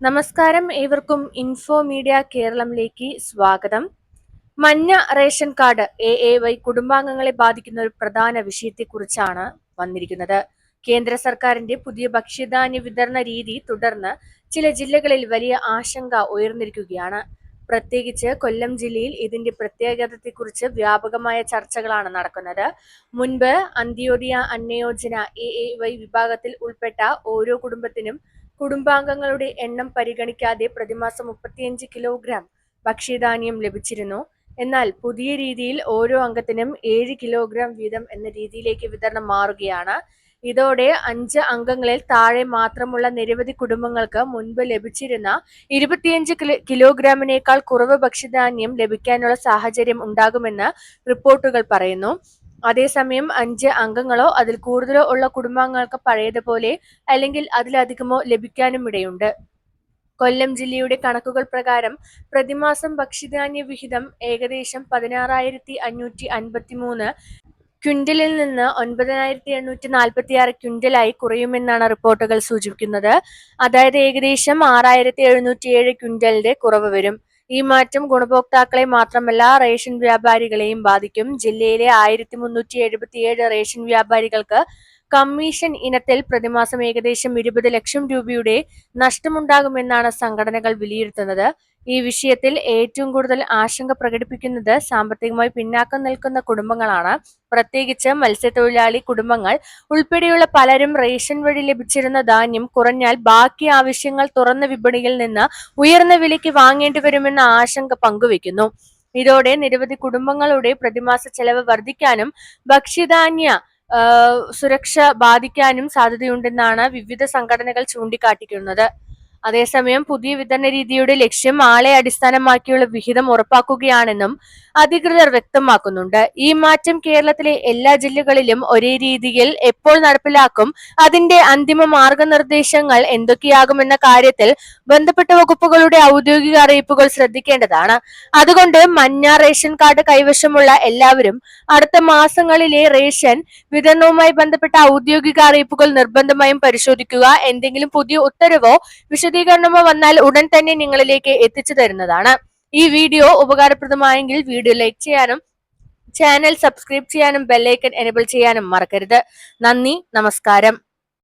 നമസ്കാരം, ഏവർക്കും info media കേരളത്തിലേക്ക് സ്വാഗതം. മഞ്ഞ റേഷൻ കാർഡ് AAY കുടുംബാംഗങ്ങളെ ബാധിക്കുന്ന ഒരു പ്രധാന വിഷയത്തെക്കുറിച്ചാണ് വന്നിരിക്കുന്നത്. കേന്ദ്ര സർക്കാരിന്റെ പുതിയ ഭക്ഷ്യധാന്യ വിതരണ രീതി തുടർന്ന് ചില ജില്ലകളിൽ വലിയ ആശങ്ക ഉയർന്നിരിക്കുകയാണ്. പ്രത്യേകിച്ച് കൊല്ലം ജില്ലയിൽ ഇതിന്റെ പ്രത്യേകതയെക്കുറിച്ച് വ്യാപകമായ ചർച്ചകളാണ് നടക്കുന്നത്. മുൻപ് അന്ത്യോദയ അന്നയോജന AAY വിഭാഗത്തിൽ ഉൾപ്പെട്ട ഓരോ കുടുംബത്തിനും കുടുംബാംഗങ്ങളുടെ എണ്ണം പരിഗണിക്കാതെ പ്രതിമാസം 35 കിലോഗ്രാം ഭക്ഷ്യധാന്യം ലഭിച്ചിരുന്നു. എന്നാൽ പുതിയ രീതിയിൽ ഓരോ അംഗത്തിനും 7 കിലോഗ്രാം വീതം എന്ന രീതിയിലേക്ക് വിതരണം മാറുകയാണ്. ഇതോടെ 5 അംഗങ്ങളിൽ താഴെ മാത്രമുള്ള നിരവധി കുടുംബങ്ങൾക്ക് മുൻപ് ലഭിച്ചിരുന്ന 25 കിലോഗ്രാമിനേക്കാൾ കുറവ് ഭക്ഷ്യധാന്യം ലഭിക്കാനുള്ള സാഹചര്യം ഉണ്ടാകുമെന്ന് റിപ്പോർട്ടുകൾ പറയുന്നു. അതേസമയം 5 അംഗങ്ങളോ അതിൽ കൂടുതലോ ഉള്ള കുടുംബാംഗങ്ങൾക്ക് പഴയതുപോലെ അല്ലെങ്കിൽ അതിലധികമോ ലഭിക്കാനും ഇടയുണ്ട്. കൊല്ലം ജില്ലയുടെ കണക്കുകൾ പ്രകാരം പ്രതിമാസം ഭക്ഷ്യധാന്യ വിഹിതം ഏകദേശം 16,553 ക്വിന്റലിൽ നിന്ന് 9,846 ക്വിന്റലായി കുറയുമെന്നാണ് റിപ്പോർട്ടുകൾ സൂചിപ്പിക്കുന്നത്. അതായത് ഏകദേശം 6,707 ക്വിന്റലിന്റെ കുറവ് വരും. ഈ മാറ്റം ഗുണഭോക്താക്കളെ മാത്രമല്ല റേഷൻ വ്യാപാരികളെയും ബാധിക്കും. ജില്ലയിലെ 1,377 റേഷൻ വ്യാപാരികൾക്ക് കമ്മീഷൻ ഇനത്തിൽ പ്രതിമാസം ഏകദേശം 20 ലക്ഷം രൂപയുടെ നഷ്ടമുണ്ടാകുമെന്നാണ് സംഘടനകൾ വിലയിരുത്തുന്നത്. ഈ വിഷയത്തിൽ ഏറ്റവും കൂടുതൽ ആശങ്ക പ്രകടിപ്പിക്കുന്നത് സാമ്പത്തികമായി പിന്നാക്കം നിൽക്കുന്ന കുടുംബങ്ങളാണ്. പ്രത്യേകിച്ച് മത്സ്യത്തൊഴിലാളി കുടുംബങ്ങൾ ഉൾപ്പെടെയുള്ള പലരും റേഷൻ വഴി ലഭിച്ചിരുന്ന ധാന്യം കുറഞ്ഞാൽ ബാക്കി ആവശ്യങ്ങൾ തുറന്ന വിപണിയിൽ നിന്ന് ഉയർന്ന വിലയ്ക്ക് വാങ്ങേണ്ടി വരുമെന്ന ആശങ്ക പങ്കുവെക്കുന്നു. ഇതോടെ നിരവധി കുടുംബങ്ങളുടെ പ്രതിമാസ ചെലവ് വർദ്ധിക്കാനും ഭക്ഷ്യധാന്യ സുരക്ഷ ബാധിക്കാനും സാധ്യതയുണ്ടെന്നാണ് വിവിധ സംഘടനകൾ ചൂണ്ടിക്കാട്ടിക്കുന്നത്. അതേസമയം പുതിയ വിതരണ രീതിയുടെ ലക്ഷ്യം ആളെ അടിസ്ഥാനമാക്കിയുള്ള വിഹിതം ഉറപ്പാക്കുകയാണെന്നും അധികൃതർ വ്യക്തമാക്കുന്നുണ്ട്. ഈ മാറ്റം കേരളത്തിലെ എല്ലാ ജില്ലകളിലും ഒരേ രീതിയിൽ എപ്പോൾ നടപ്പിലാക്കും, അതിന്റെ അന്തിമ മാർഗനിർദ്ദേശങ്ങൾ എന്തൊക്കെയാകുമെന്ന കാര്യത്തിൽ ബന്ധപ്പെട്ട വകുപ്പുകളുടെ ഔദ്യോഗിക അറിയിപ്പുകൾ ശ്രദ്ധിക്കേണ്ടതാണ്. അതുകൊണ്ട് മഞ്ഞ റേഷൻ കാർഡ് കൈവശമുള്ള എല്ലാവരും അടുത്ത മാസങ്ങളിലെ റേഷൻ വിതരണവുമായി ബന്ധപ്പെട്ട ഔദ്യോഗിക അറിയിപ്പുകൾ നിർബന്ധമായും പരിശോധിക്കുക. എന്തെങ്കിലും പുതിയ ഉത്തരവോ വിശദീകരണമോ വന്നാൽ ഉടൻ തന്നെ നിങ്ങളിലേക്ക് എത്തിച്ചു തരുന്നതാണ്. ഈ വീഡിയോ ഉപകാരപ്രദമായെങ്കിൽ വീഡിയോ ലൈക്ക് ചെയ്യാനും ചാനൽ സബ്സ്ക്രൈബ് ചെയ്യാനും ബെല്ലൈക്കൺ എനേബിൾ ചെയ്യാനും മറക്കരുത്. നന്ദി, നമസ്കാരം.